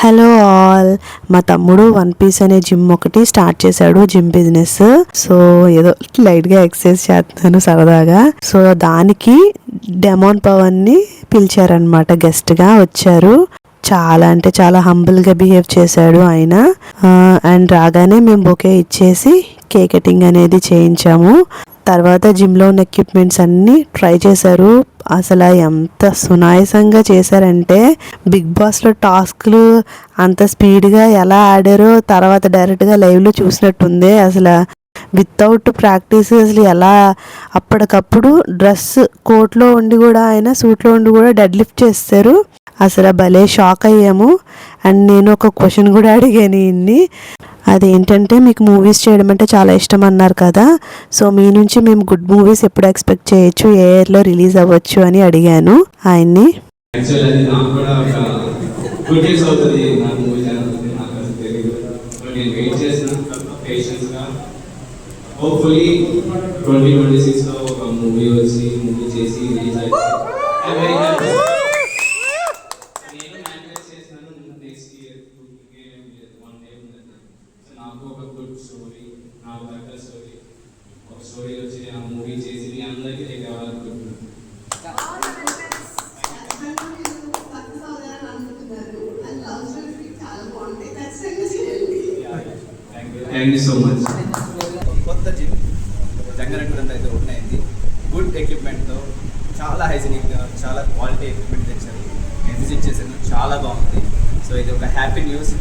Hello all, మా తమ్ముడు one piece అనే జిమ్ ఒకటి స్టార్ట్ చేశాడు, జిమ్ బిజినెస్. సో ఏదో లైట్గా ఎక్సర్సైజ్ చేస్తున్నాను సరదాగా. సో దానికి డెమోన్ పవన్ని పిలిచారనమాట, గెస్ట్గా వచ్చారు. చాలా అంటే చాలా హంబుల్గా బిహేవ్ చేశాడు ఆయన. అండ్ రాగానే మేము బొకే ఇచ్చేసి కేక్ కటింగ్ అనేది చేయించాము. తర్వాత జిమ్లో ఉన్న ఎక్విప్మెంట్స్ అన్నీ ట్రై చేశారు. అసలు ఎంత సునాయాసంగా చేశారంటే బిగ్ బాస్లో టాస్క్లు అంత స్పీడ్గా ఎలా ఆడారో తర్వాత డైరెక్ట్గా లైవ్లో చూసినట్టుంది. అసలు వితౌట్ ప్రాక్టీస్ అసలు ఎలా అప్పటికప్పుడు డ్రెస్ కోట్లో ఉండి కూడా ఆయన సూట్లో ఉండి కూడా డెడ్ లిఫ్ట్ చేస్తారు. అసలు భలే షాక్ అయ్యాము. అండ్ నేను ఒక క్వశ్చన్ కూడా అడిగాను ఈయన్ని. అదేంటంటే, మీకు మూవీస్ చేయడం అంటే చాలా ఇష్టం అన్నారు కదా, సో మీ నుంచి మేము గుడ్ మూవీస్ ఎప్పుడు ఎక్స్పెక్ట్ చేయొచ్చు, ఏ ఇయర్లో రిలీజ్ అవ్వచ్చు అని అడిగాను ఆయన్ని. నాకు ఒక గుడ్ స్టోరీ, నాకు దగ్గర స్టోరీ, ఒక స్టోరీ వచ్చి ఆ మూవీ చేసి మీ అందరికీ నేను కావాలనుకుంటున్నాను. Thank you so much. కొత్త జిమ్ జంగనట్టు అయితే ఓపెన్ అయింది. గుడ్ ఎక్విప్మెంట్తో, చాలా హైజీనిక్గా, చాలా క్వాలిటీ ఎక్విప్మెంట్ తెచ్చారు. నేను విజిట్ చేశాను, చాలా బాగుంది. సో ఇది ఒక హ్యాపీ న్యూస్.